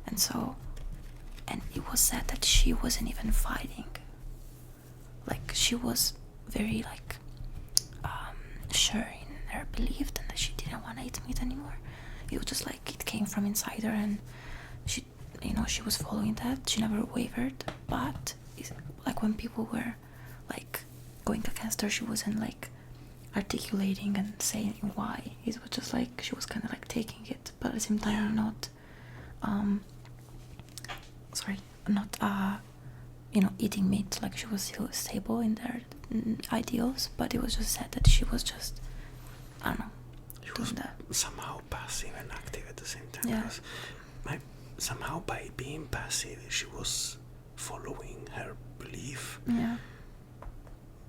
And so, and it was said that she wasn't even fighting. Like, she was very like sure in her belief, and that she didn't want to eat meat anymore. It was just like it came from inside her, and she, you know, she was following that. She never wavered. But it's like when people were like going against her, she wasn't like articulating and saying why. It was just like she was kind of like taking it, but at the same time not you know, eating meat. Like, she was still stable in their ideals, but it was just said that she was just, I don't know, she was somehow passive and active at the same time. Yeah. Because somehow by being passive, she was following her belief. Yeah.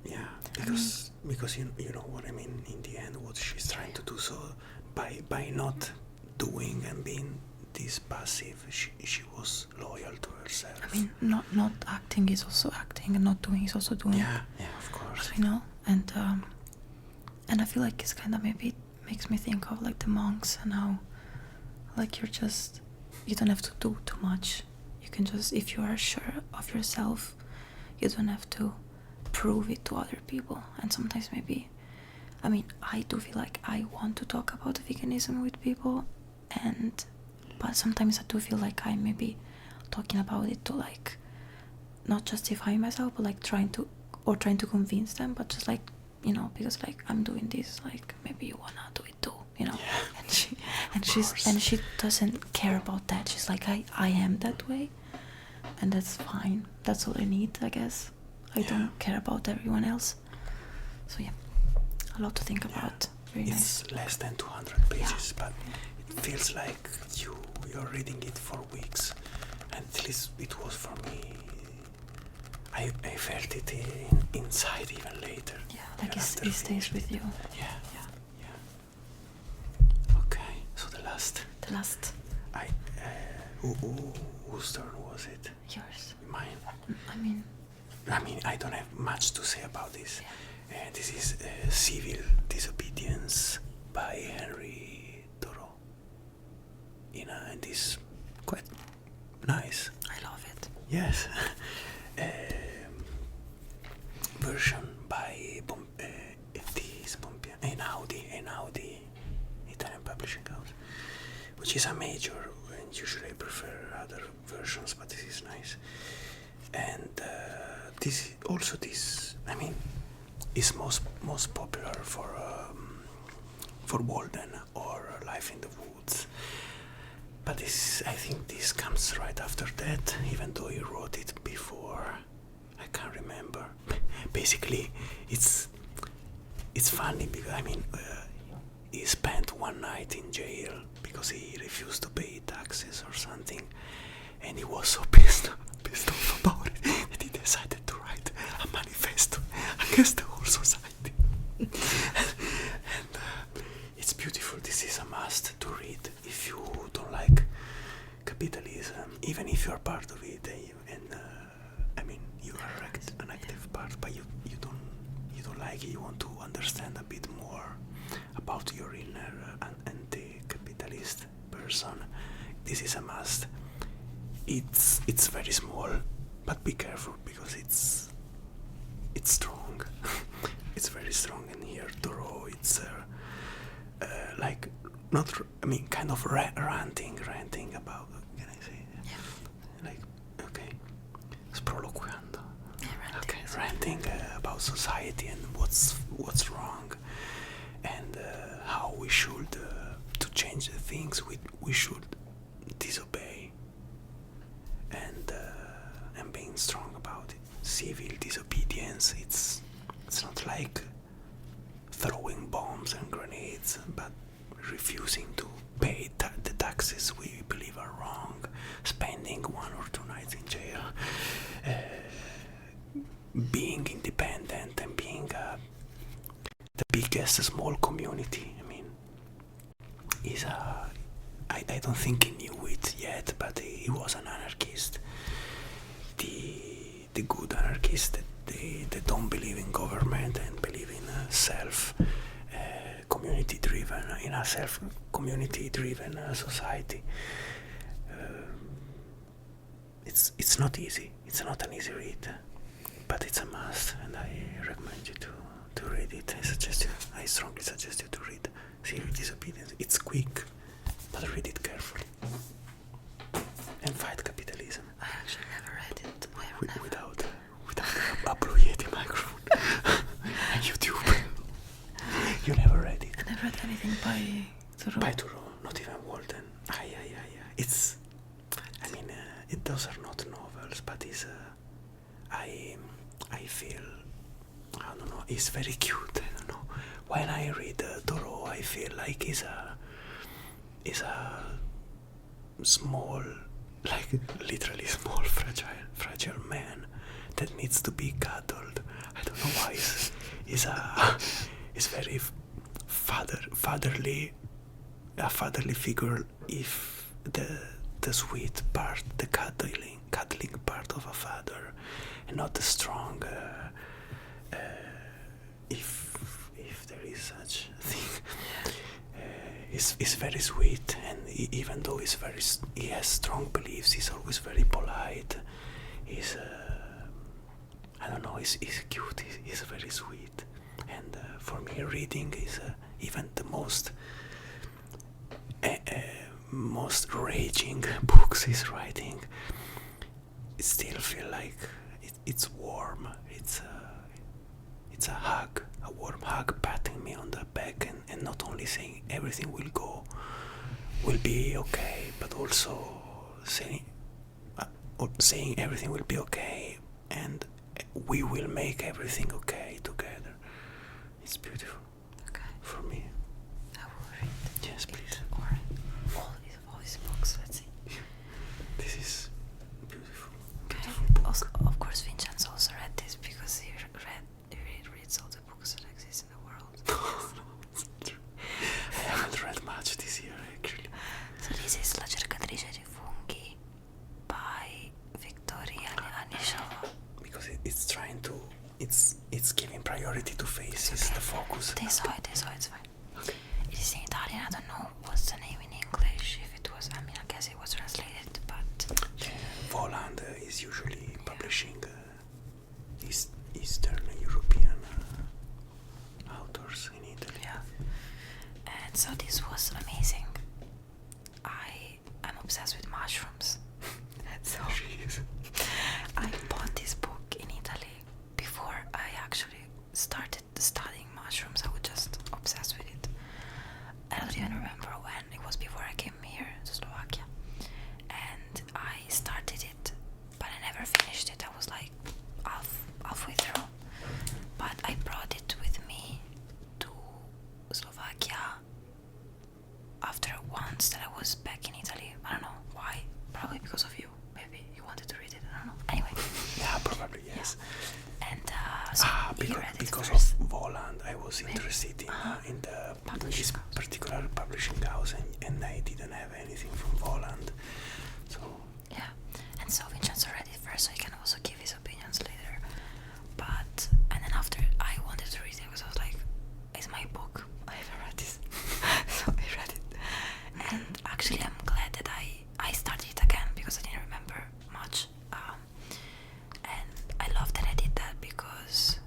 Yeah, because you know what I mean. In the end, what she's trying to do. So by not doing and being this passive, she was loyal to herself. I mean, not acting is also acting, and not doing is also doing. Yeah, of course. You know, and I feel like it's kind of, maybe it makes me think of like the monks, and how like you don't have to do too much. You can just, if you are sure of yourself, you don't have to prove it to other people. And sometimes maybe I mean, I do feel like I want to talk about veganism with people, but sometimes I do feel like I maybe talking about it to like not justify myself, but like trying to convince them, but just like, you know, because like I'm doing this, like maybe you wanna do it too, you know. Yeah. And she doesn't care about that. She's like, I am that way, and that's fine. That's all I need, I guess. I don't care about everyone else. So yeah, a lot to think about. Very nice. It's less than 200 pages, but it feels like you're reading it for weeks. And at least it was for me. I felt it inside even later. Yeah, like after it stays with you. Yeah. Okay, so the last. Whose turn was it? Yours. Mine. I mean, I don't have much to say about this. This is Civil Disobedience by Henry Thoreau. And this quite nice. I love it. Yes. Version by Einaudi, Italian publishing house, which is a major, and usually I prefer other versions, but this is nice. And this is most popular for Walden or Life in the Woods. But I think this comes right after that, even though he wrote it before. I can't remember. Basically, it's funny because he spent one night in jail because he refused to pay taxes or something, and he was so pissed off about it that he decided to write a manifesto against the whole society. and it's beautiful. This is a must to read if you don't like capitalism, even if you are part of it, you are an active part, but you don't like it. You want to understand a bit more about your inner anti-capitalist person. This is a must. It's very small, but be careful because it's strong. It's very strong. And here Thoreau, it's like not. Kind of ranting about. Can I say? Yeah. Like okay, sproloquiando. Yeah, Okay, ranting about society and what's wrong, and how we should to change the things we should disobey, and being strong about it. Civil disobedience. It's not like throwing bombs and grenades, but refusing to pay the taxes we believe are wrong, spending 1 or 2 nights in jail, being independent and being the biggest small community. I don't think he knew it yet, but he was an anarchist. The good anarchist that don't believe in government and believe in community-driven society. It's not easy. It's not an easy read, but it's a must, and I recommend you to read it. I strongly suggest you to read Civil Disobedience. It's quick, but read it carefully and fight capitalism. I actually never read it. Without a Blue Yeti microphone and YouTube. You never read it. I never read anything by Thoreau. By Thoreau, not even Walden. It's. Those are not novels, but I feel. I don't know. It's very cute. I don't know. When I read Thoreau, I feel like he's a small, like literally small, fragile man that needs to be cuddled. I don't know why. He's very fatherly, a fatherly figure. If the sweet part, the cuddling part of a father, and not the strong. If there is such a thing, is very sweet, and even though he has strong beliefs, he's always very polite. He's I don't know. He's cute. He's very sweet. And for me, reading is even the most raging books is writing. It still feel like it's warm. It's a hug, a warm hug, patting me on the back, and not only saying everything will be okay, but also saying everything will be okay, and we will make everything okay together. It's beautiful. Okay. For me. I will read. Yes, please. Or all these books. Let's see. This is beautiful. Okay. Beautiful book. Also, of course, Vincenzo also read this because he reads all the books that exist in the world. I haven't read much this year, actually. So this is La cercatrice di funghi by Victoria Anishova. Because it's trying to, it's giving priority to faces, the focus. They saw it, it's fine. It is in Italian, I don't know what's the name in English, if it was, I guess it was translated, but... Voland is usually publishing Eastern European authors in Italy. Yeah. And so this was amazing. I'm obsessed with mushrooms. So Jeez. I bought this book in Italy before I actually started studying mushrooms. I was just obsessed with it. I don't even remember when. It was before I came here to Slovakia. And I started it, but I never finished it. I was like halfway through. But I brought it with me to Slovakia after once that I was back in Italy. I don't know why. Probably because of you. Maybe you wanted to read it. I don't know. Anyway. Yeah, probably, yes. And so you read it because first. of Voland, I was interested in this particular publishing house, and I didn't have anything from Voland. So Yeah. And so Vincenzo read it first, so he can also give his opinions later. And then after I wanted to read it because I was like, it's my book. I haven't read this. So I read it. And actually I'm glad that I started it again because I didn't remember much. And I love that I did that because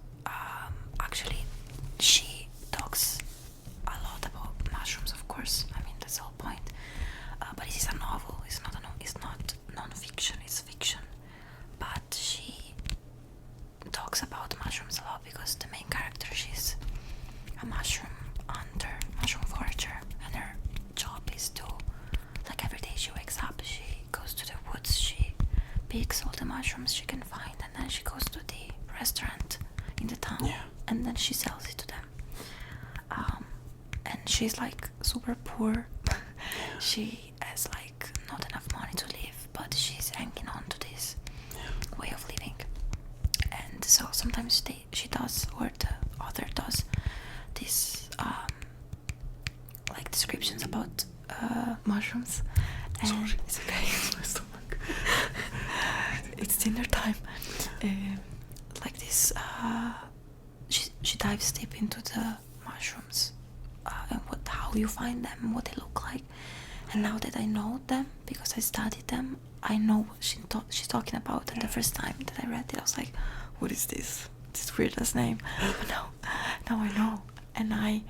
actually she talks a lot about mushrooms, of course. That's the whole point. But this is a novel. It's not non-fiction. It's fiction. But she talks about mushrooms a lot because the main character, she's a mushroom hunter, mushroom forager, and her job is to, like, every day she wakes up, she goes to the woods, she picks all the mushrooms she can find, and then she goes to the restaurant in the town, Yeah. and then she sells it to them. And she's like super poor. She has like not enough money to live, but she's hanging on to this way of living. And so sometimes she does, or the author does, this like descriptions about mushrooms. And Sorry. it's okay. It's my stomach. It's dinner time. Like this, she dives deep into the mushrooms and how you find them, what they look like. And now that I know them, because I studied them, I know what she's talking about. And the first time that I read it, I was like, what is this? This weird ass name. But now I know. And I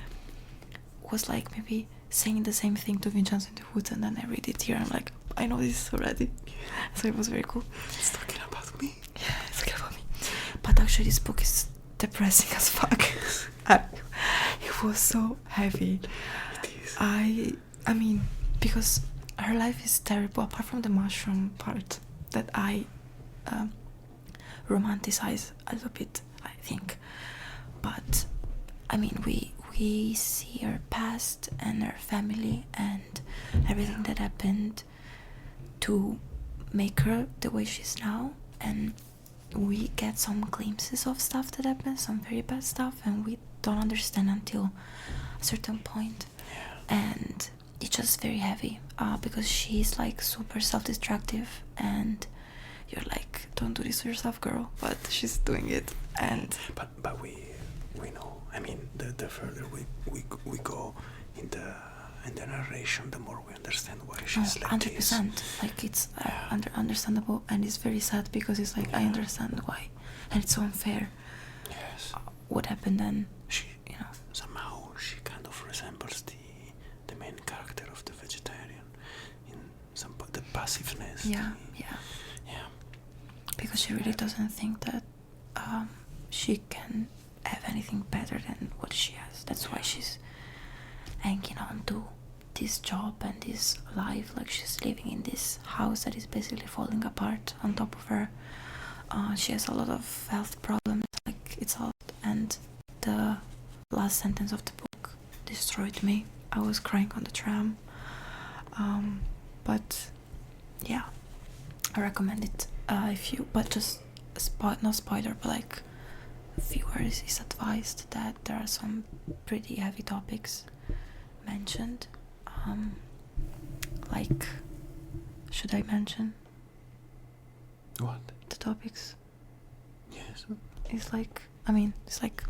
was like maybe saying the same thing to Vincenzo in the woods, and then I read it here. I'm like, I know this already. So it was very cool. it's talking about me. Yeah, it's talking about me. But actually, this book is depressing as fuck. It was so heavy. It is. I mean, because her life is terrible, apart from the mushroom part that I romanticize a little bit, I think. But I mean, we see her past and her family and everything that happened to make her the way she is now, and we get some glimpses of stuff that happened, some very bad stuff, and we don't understand until a certain point. And it's just very heavy because she's like super self-destructive, and you're like, don't do this to yourself, girl, but she's doing it. And but we know, I mean, the further we go in the narration, the more we understand why she's like 100%. this. Like, it's understandable, and it's very sad because it's like, I understand why, and it's so unfair. Yes. what happened then, She you know. somehow she kind of resembles the main character of the vegetarian in the passiveness. Yeah, the- yeah. yeah. Because she really doesn't think that she can have anything better than what she has. That's why she's hanging on to this job and this life. Like, she's living in this house that is basically falling apart on top of her. She has a lot of health problems, like, it's all. And the last sentence of the book destroyed me. I was crying on the tram. But yeah, I recommend it if you, but just not spoiler, but like, viewers is advised that there are some pretty heavy topics mentioned. Like, should I mention What? the topics? Yes. It's like, I mean, it's like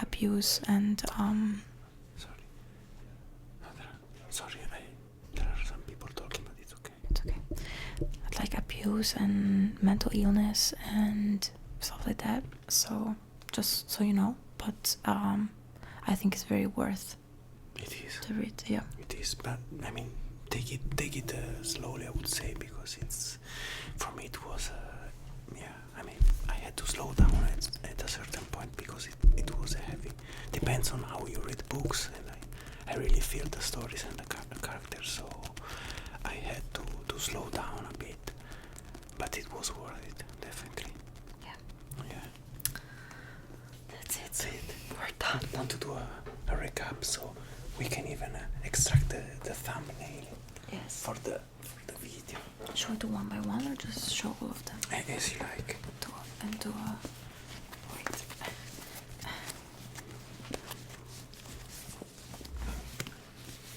abuse and Sorry. No, sorry, there are some people talking, but it's okay. it's okay, like abuse and mental illness and stuff like that. So just so you know, but I think it's very worth It is. to read. Yeah. It is, but I mean, take it slowly, I would say, because it's, for me it was yeah, I mean, I had to slow down at a certain point because it was heavy. Depends on how you read books, and I really feel the stories and the characters, so I had to slow down a bit, but it was worth it, definitely. Yeah. Yeah. That's That's it. it. We're done. I want to do a recap, so we can even extract the thumbnail Yes. for the video. Should we do one by one or just show all of them? As you like. Do a wait.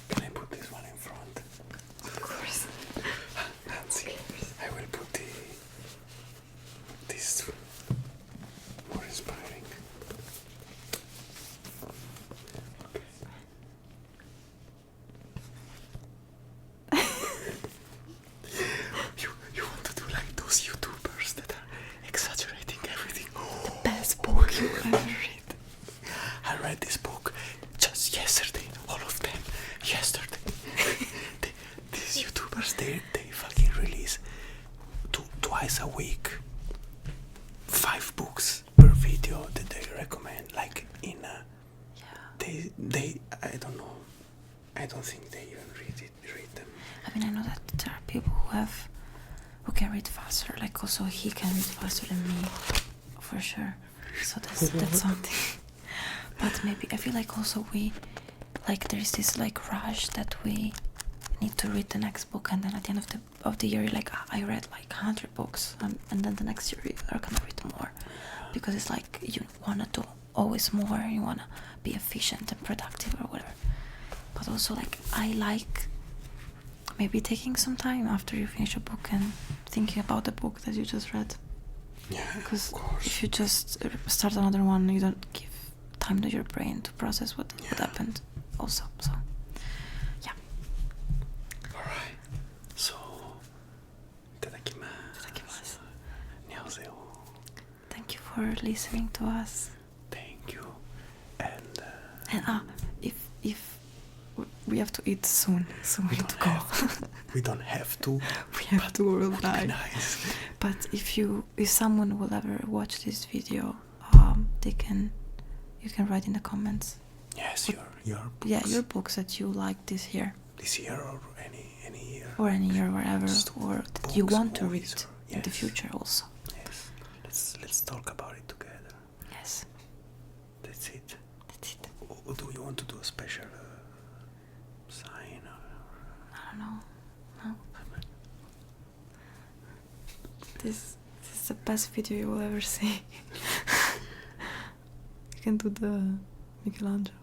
Can I put this one in front? Of course. Nancy, I will put this more inspiring. You want to do like those YouTubers that are exaggerating everything? Best book you ever read. I read this book just yesterday, all of them, yesterday. These YouTubers, they fucking release twice a week 5 books per video that they recommend, like in a, Yeah. they I don't know, I don't think they even read them. I mean, I know that there are people who can read faster. Like, also he can read faster than me, for sure. So that's something. But maybe I feel like also we, like, there's this like rush that we need to read the next book, and then at the end of the year, you're like, I read like 100 books, and then the next year you are gonna read more, because it's like you wanna do always more. You wanna be efficient and productive or whatever. But also, like, I like maybe taking some time after you finish a book and thinking about the book that you just read. Yeah, Because of course. if you just start another one, you don't give time to your brain to process what happened also. So, yeah. Alright. So, itadakimasu. Itadakimasu. Annyeonghaseyo. Thank you for listening to us. Thank you. And And if we have to eat soon, so we need to go. we don't have to. We have to, or we'll Would be die. nice. But if someone will ever watch this video, you can write in the comments. Yes, your books. Yeah, your books that you like this year, This year or any year. or any year, wherever, Just or that you books, want to read movies, in the yes. future also. Yes. Let's talk about it together. Yes, That's it. that's it. Or do you want to do a special sign? I don't know. No. This is the best video you will ever see. You can do the Michelangelo.